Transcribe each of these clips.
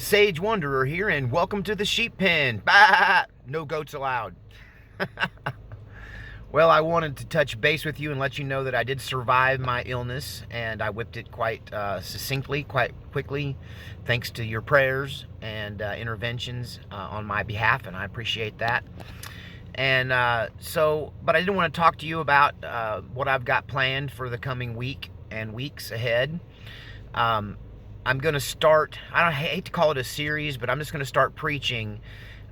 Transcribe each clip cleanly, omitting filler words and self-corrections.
Sage Wanderer here, and welcome to the sheep pen. Bah! No goats allowed. Well, I wanted to touch base with you and let you know that I did survive my illness, and I whipped it quite succinctly, quite quickly, thanks to your prayers and interventions on my behalf, and I appreciate that. And but I didn't want to talk to you about what I've got planned for the coming week and weeks ahead. I'm going to start, I hate to call it a series, but I'm just going to start preaching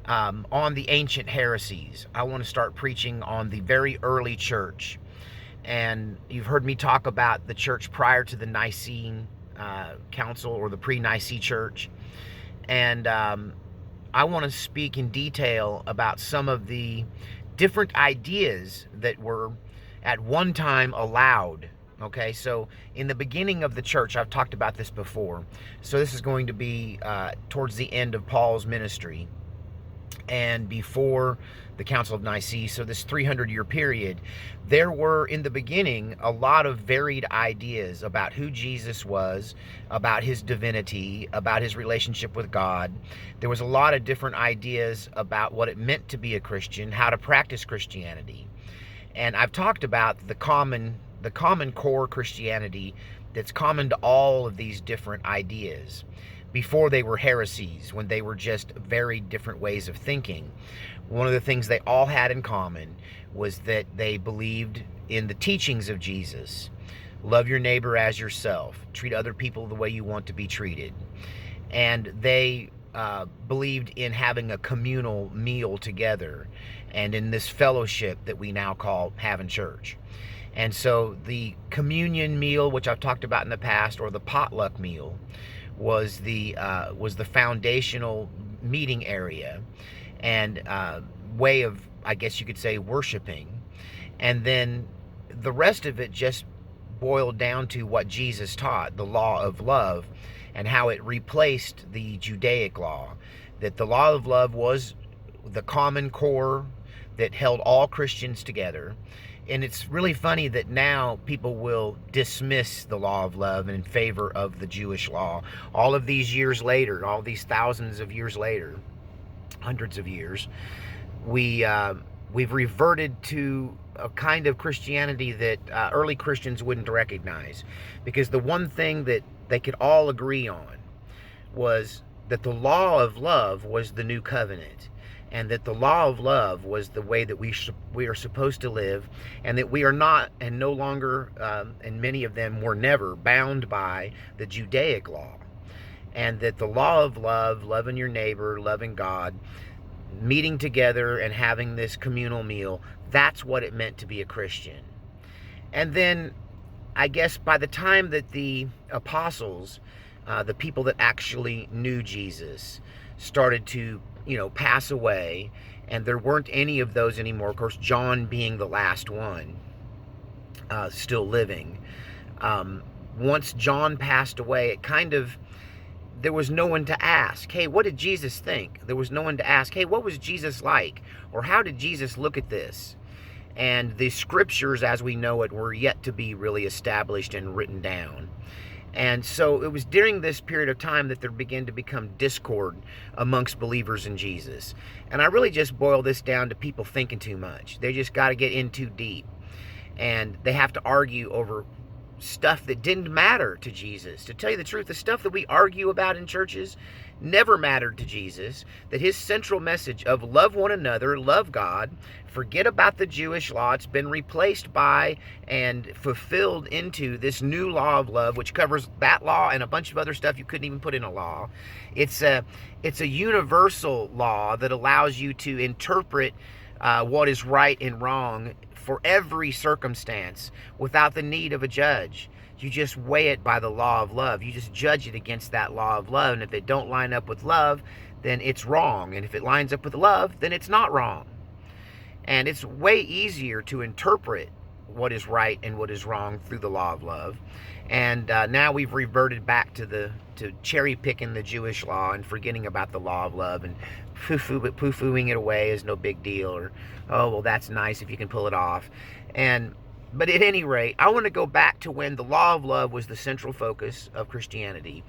on the ancient heresies. I want to start preaching on the very early church. And you've heard me talk about the church prior to the Nicene Council, or the pre-Nicene church. And I want to speak in detail about some of the different ideas that were at one time allowed. Okay, so in the beginning of the church, I've talked about this before. So this is going to be towards the end of Paul's ministry and before the Council of Nicaea. So this 300-year period, there were in the beginning a lot of varied ideas about who Jesus was, about his divinity, about his relationship with God. There was a lot of different ideas about what it meant to be a Christian, how to practice Christianity. And I've talked about the common core Christianity that's common to all of these different ideas before they were heresies, when they were just very different ways of thinking. One of the things they all had in common was that they believed in the teachings of Jesus. Love your neighbor as yourself. Treat other people the way you want to be treated. And they believed in having a communal meal together and in this fellowship that we now call having church. And so the communion meal, which I've talked about in the past, or the potluck meal, was the foundational meeting area and way of, I guess you could say, worshiping. And then the rest of it just boiled down to what Jesus taught, the law of love, and how it replaced the Judaic law. That the law of love was the common core that held all Christians together. And it's really funny that now people will dismiss the law of love in favor of the Jewish law. All of these years later, all these thousands of years later, hundreds of years, we've reverted to a kind of Christianity that early Christians wouldn't recognize. Because the one thing that they could all agree on was that the law of love was the new covenant. And that the law of love was the way that we are supposed to live, and that we are not, and no longer, and many of them were never, bound by the Judaic law. And that the law of love, loving your neighbor, loving God, meeting together and having this communal meal, that's what it meant to be a Christian. And then, I guess by the time that the apostles, the people that actually knew Jesus, started to pass away, and there weren't any of those anymore. Of course, John being the last one still living. Once John passed away, there was no one to ask, hey, what did Jesus think? There was no one to ask, hey, what was Jesus like? Or how did Jesus look at this? And the scriptures, as we know it, were yet to be really established and written down. And so it was during this period of time that there began to become discord amongst believers in Jesus. And I really just boil this down to people thinking too much. They just got to get in too deep. And they have to argue over stuff that didn't matter to Jesus. To tell you the truth, the stuff that we argue about in churches never mattered to Jesus. That his central message of love one another, love God, forget about the Jewish law, it's been replaced by and fulfilled into this new law of love, which covers that law and a bunch of other stuff you couldn't even put in a law. It's a universal law that allows you to interpret what is right and wrong for every circumstance without the need of a judge. You just weigh it by the law of love. You just judge it against that law of love. And if it don't line up with love, then it's wrong. And if it lines up with love, then it's not wrong. And it's way easier to interpret what is right and what is wrong through the law of love. And now we've reverted back to cherry picking the Jewish law and forgetting about the law of love and poo-pooing it away as no big deal, or, oh, well, that's nice if you can pull it off. And But at any rate, I want to go back to when the law of love was the central focus of Christianity.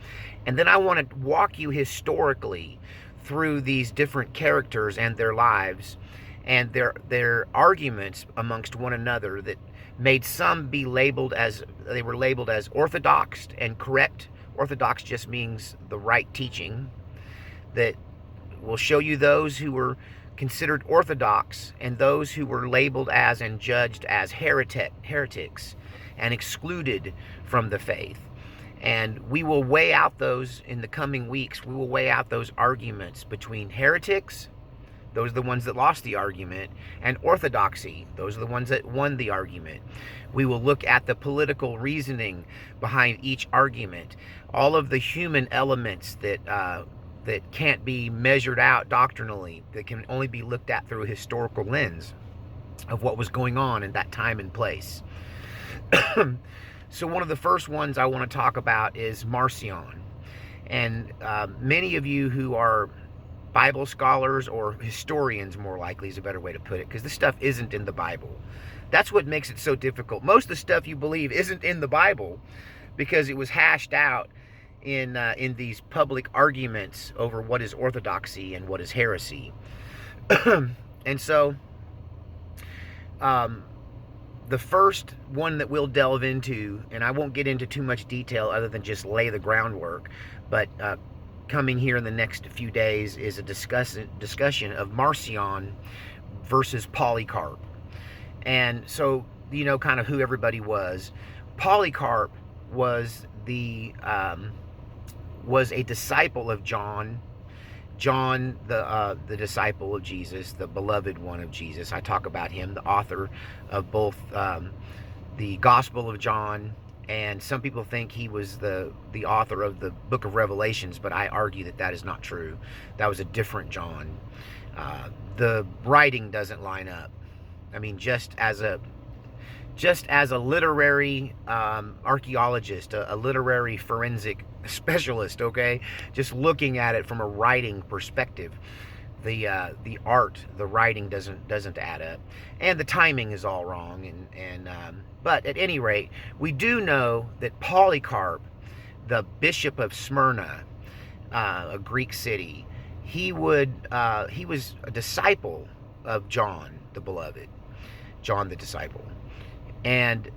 And then I want to walk you historically through these different characters and their lives and their arguments amongst one another that made some be labeled as, they were labeled as orthodox and correct. Orthodox just means the right teaching. That will show you those who were considered orthodox and those who were labeled as and judged as heretics and excluded from the faith. And we will weigh out those in the coming weeks. We will weigh out those arguments between heretics, those are the ones that lost the argument, and orthodoxy, those are the ones that won the argument. We will look at the political reasoning behind each argument, all of the human elements that can't be measured out doctrinally, that can only be looked at through a historical lens of what was going on in that time and place. So one of the first ones I want to talk about is Marcion. And many of you who are Bible scholars, or historians more likely is a better way to put it, because this stuff isn't in the Bible. That's what makes it so difficult. Most of the stuff you believe isn't in the Bible because it was hashed out in these public arguments over what is orthodoxy and what is heresy. And so the first one that we'll delve into, and I won't get into too much detail other than just lay the groundwork, but coming here in the next few days is a discussion of Marcion versus Polycarp. And so, you know, kind of who everybody was. Polycarp was a disciple of John, the disciple of Jesus, the beloved one of Jesus. I talk about him, the author of both the Gospel of John, and some people think he was the author of the book of Revelations, but I argue that that is not true. That was a different John. The writing doesn't line up. I mean, just as a literary archaeologist, a literary forensic specialist, okay, just looking at it from a writing perspective, the art, the writing doesn't add up, and the timing is all wrong. But at any rate, we do know that Polycarp, the bishop of Smyrna, a Greek city, he was a disciple of John the beloved, John the disciple. And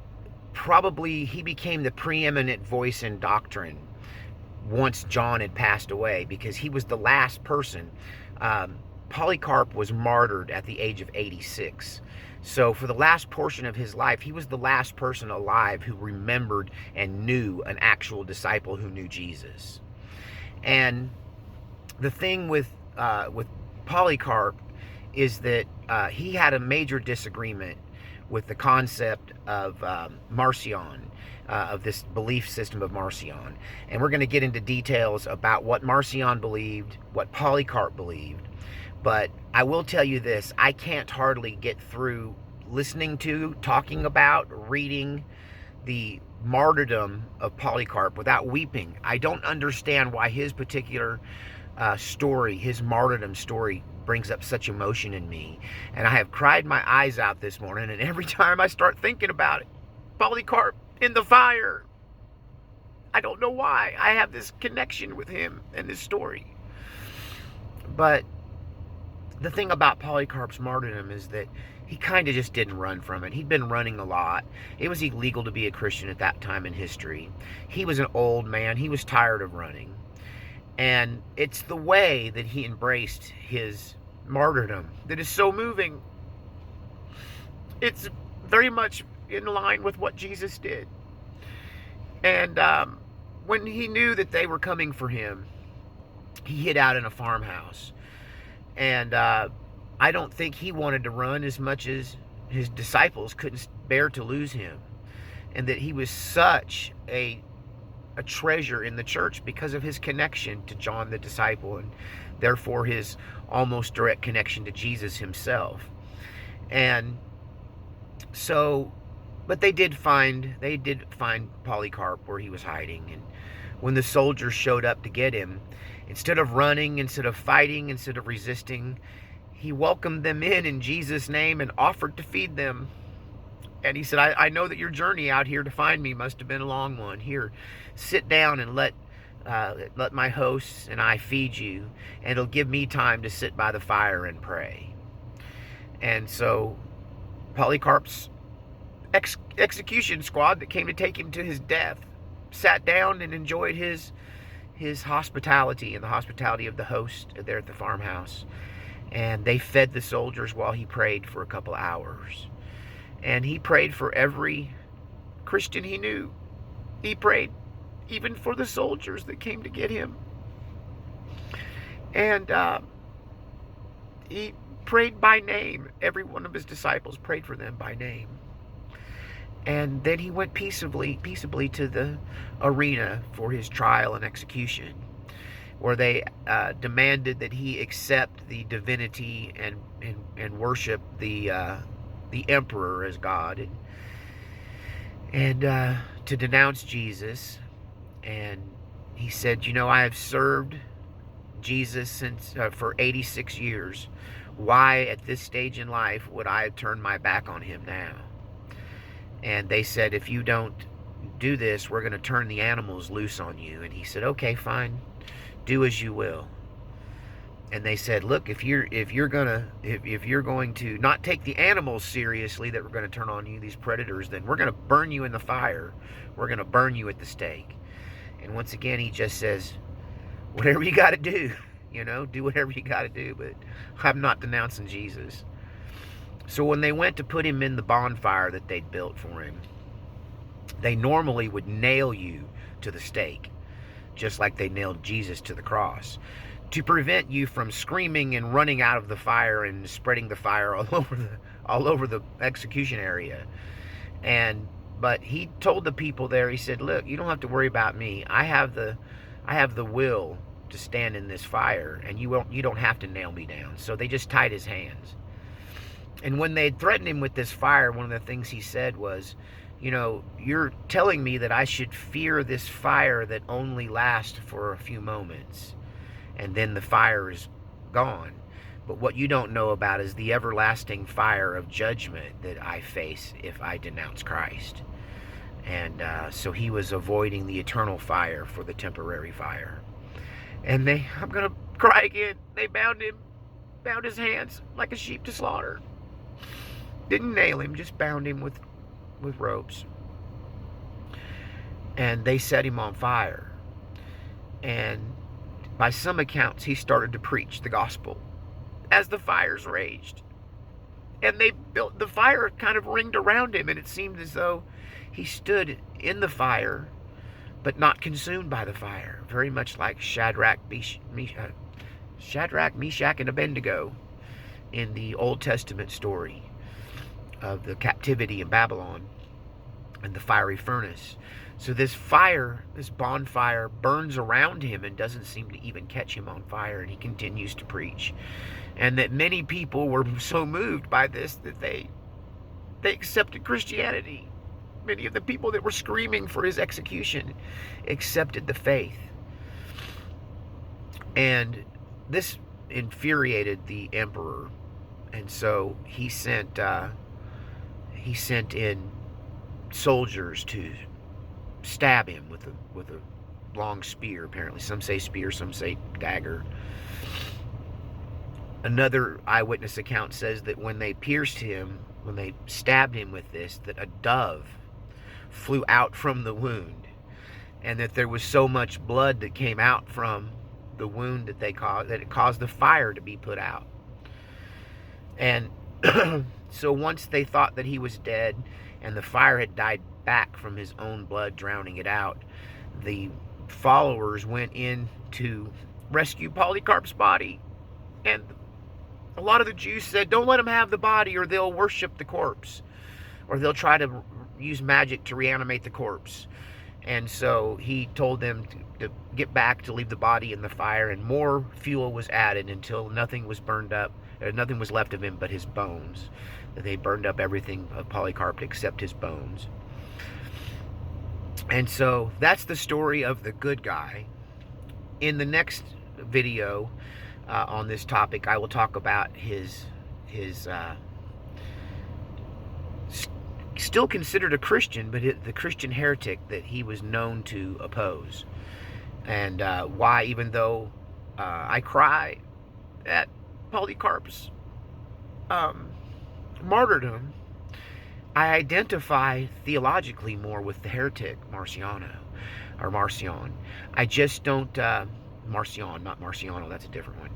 probably he became the preeminent voice in doctrine once John had passed away, because he was the last person. Polycarp was martyred at the age of 86. So for the last portion of his life, he was the last person alive who remembered and knew an actual disciple who knew Jesus. And the thing with Polycarp is that he had a major disagreement with the concept of Marcion, of this belief system of Marcion. And we're going to get into details about what Marcion believed, what Polycarp believed. But I will tell you this, I can't hardly get through listening to, talking about, reading the martyrdom of Polycarp without weeping. I don't understand why his particular story, his martyrdom story, brings up such emotion in me. And I have cried my eyes out this morning, and every time I start thinking about it, Polycarp in the fire, I don't know why. I have this connection with him and this story. But the thing about Polycarp's martyrdom is that he kind of just didn't run from it. He'd been running a lot. It was illegal to be a Christian at that time in history. He was an old man. He was tired of running. And it's the way that he embraced his martyrdom that is so moving. It's very much in line with what Jesus did. And when he knew that they were coming for him, he hid out in a farmhouse. And I don't think he wanted to run as much as his disciples couldn't bear to lose him. And that he was such a treasure in the church because of his connection to John the disciple, and therefore his almost direct connection to Jesus himself. And so, but they did find Polycarp where he was hiding. And when the soldiers showed up to get him, instead of running, instead of fighting, instead of resisting, he welcomed them in Jesus' name and offered to feed them. And he said, I know that your journey out here to find me must have been a long one. Here, sit down and let my hosts and I feed you, and it'll give me time to sit by the fire and pray. And so Polycarp's execution squad that came to take him to his death sat down and enjoyed his hospitality and the hospitality of the host there at the farmhouse. And they fed the soldiers while he prayed for a couple hours. And he prayed for every Christian he knew. He prayed even for the soldiers that came to get him. And he prayed by name. Every one of his disciples prayed for them by name. And then he went peaceably to the arena for his trial and execution, where they demanded that he accept the divinity and worship the emperor as God, and to denounce Jesus. And he said, I have served Jesus since for 86 years. Why at this stage in life would I turn my back on him now? And they said, if you don't do this, we're going to turn the animals loose on you. And he said, okay, fine, do as you will. And they said, look, if you're going to not take the animals seriously that we're going to turn on you, these predators, then we're going to burn you in the fire. We're going to burn you at the stake. And once again, he just says, whatever you got to do, do whatever you got to do, but I'm not denouncing Jesus. So when they went to put him in the bonfire that they'd built for him, they normally would nail you to the stake, just like they nailed Jesus to the cross, to prevent you from screaming and running out of the fire and spreading the fire all over the execution area. But he told the people there, he said, look, you don't have to worry about me. I have the will to stand in this fire, and you don't have to nail me down. So they just tied his hands. And when they threatened him with this fire, one of the things he said was, you're telling me that I should fear this fire that only lasts for a few moments, and then the fire is gone. But what you don't know about is the everlasting fire of judgment that I face if I denounce Christ. And so he was avoiding the eternal fire for the temporary fire. And I'm going to cry again, they bound his hands like a sheep to slaughter. Didn't nail him, just bound him with ropes. And they set him on fire. And by some accounts, he started to preach the gospel as the fires raged. And the fire kind of ringed around him, and it seemed as though he stood in the fire, but not consumed by the fire. Very much like Shadrach, Meshach, and Abednego in the Old Testament story of the captivity in Babylon and the fiery furnace. So this fire, this bonfire, burns around him and doesn't seem to even catch him on fire, and he continues to preach. And that many people were so moved by this that they accepted Christianity. Many of the people that were screaming for his execution accepted the faith. And this infuriated the emperor, and so he sent in soldiers to stab him with a long spear. Apparently, some say spear, some say dagger. Another eyewitness account says that when they pierced him, when they stabbed him with this, that a dove flew out from the wound, and that there was so much blood that came out from the wound that it caused the fire to be put out. And so once they thought that he was dead and the fire had died back from his own blood, drowning it out, the followers went in to rescue Polycarp's body. And a lot of the Jews said, don't let him have the body or they'll worship the corpse, or they'll try to use magic to reanimate the corpse. And so he told them to get back, to leave the body in the fire, and more fuel was added until nothing was burned up, nothing was left of him but his bones. They burned up everything of Polycarp except his bones. And so that's the story of the good guy. In the next video on this topic, I will talk about his still considered a Christian, but the Christian heretic that he was known to oppose. And why, even though I cry at Polycarp's martyrdom, I identify theologically more with the heretic Marcion. I just don't, Marcion, not Marciano, that's a different one.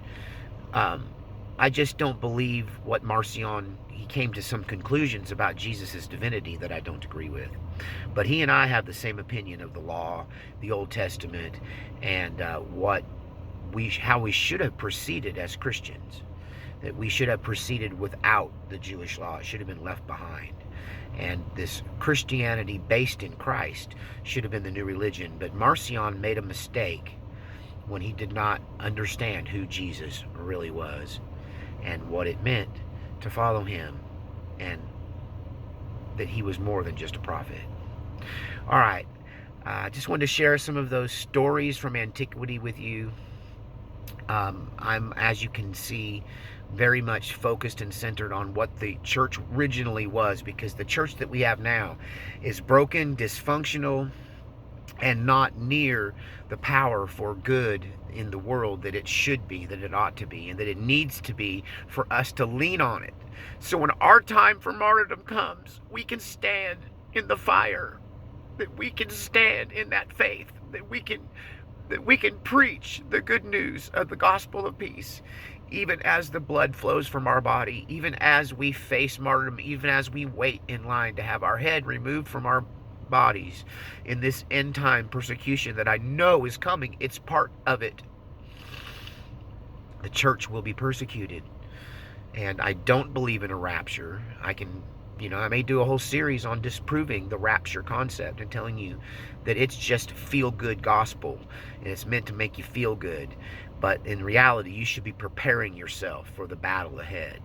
I just don't believe what Marcion, he came to some conclusions about Jesus' divinity that I don't agree with. But he and I have the same opinion of the law, the Old Testament, and how we should have proceeded as Christians. That we should have proceeded without the Jewish law. It should have been left behind. And this Christianity based in Christ should have been the new religion. But Marcion made a mistake when he did not understand who Jesus really was and what it meant to follow him, and that he was more than just a prophet. All right, I just wanted to share some of those stories from antiquity with you. I'm, as you can see, very much focused and centered on what the church originally was, because the church that we have now is broken, dysfunctional, and not near the power for good in the world that it should be, that it ought to be, and that it needs to be for us to lean on it. So when our time for martyrdom comes, we can stand in the fire, that we can stand in that faith, that we can preach the good news of the gospel of peace, even as the blood flows from our body, even as we face martyrdom, even as we wait in line to have our head removed from our bodies in this end time persecution that I know is coming. It's part of it. The church will be persecuted, and I don't believe in a rapture. I may do a whole series on disproving the rapture concept and telling you that it's just feel-good gospel, and it's meant to make you feel good. But in reality, you should be preparing yourself for the battle ahead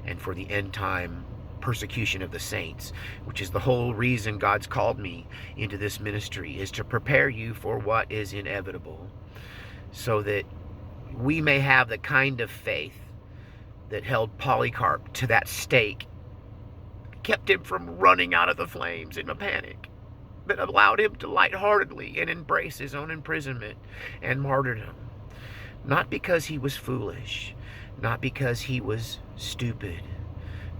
and for the end time persecution of the saints, which is the whole reason God's called me into this ministry, is to prepare you for what is inevitable, so that we may have the kind of faith that held Polycarp to that stake, kept him from running out of the flames in a panic, that allowed him to lightheartedly and embrace his own imprisonment and martyrdom. Not because he was foolish, not because he was stupid,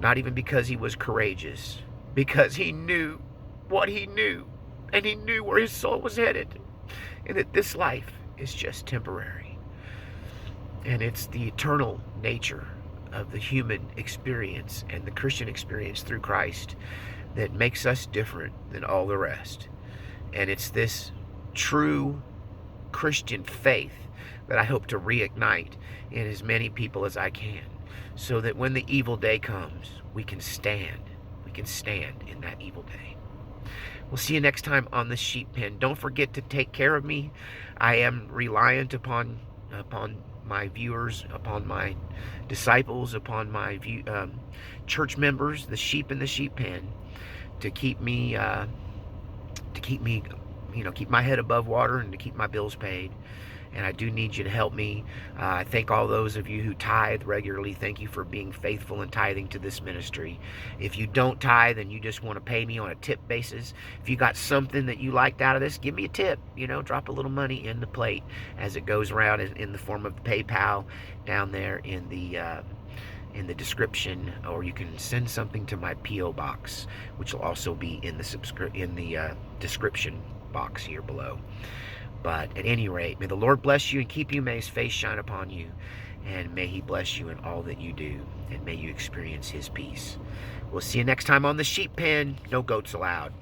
not even because he was courageous, because he knew what he knew, and he knew where his soul was headed, and that this life is just temporary. And it's the eternal nature of the human experience and the Christian experience through Christ that makes us different than all the rest. And it's this true Christian faith that I hope to reignite in as many people as I can, so that when the evil day comes, we can stand in that evil day. We'll see you next time on the Sheep Pen. Don't forget to take care of me. I am reliant upon my viewers, upon my disciples, upon my church members, the sheep in the sheep pen, to keep my head above water and to keep my bills paid. And I do need you to help me. I thank all those of you who tithe regularly. Thank you for being faithful and tithing to this ministry. If you don't tithe and you just want to pay me on a tip basis, if you got something that you liked out of this, give me a tip. Drop a little money in the plate as it goes around in the form of PayPal down there in the description, or you can send something to my P.O. box, which will also be in the description box here below. But at any rate, may the Lord bless you and keep you. May his face shine upon you, and may he bless you in all that you do, and may you experience his peace. We'll see you next time on the Sheep Pen. No goats allowed.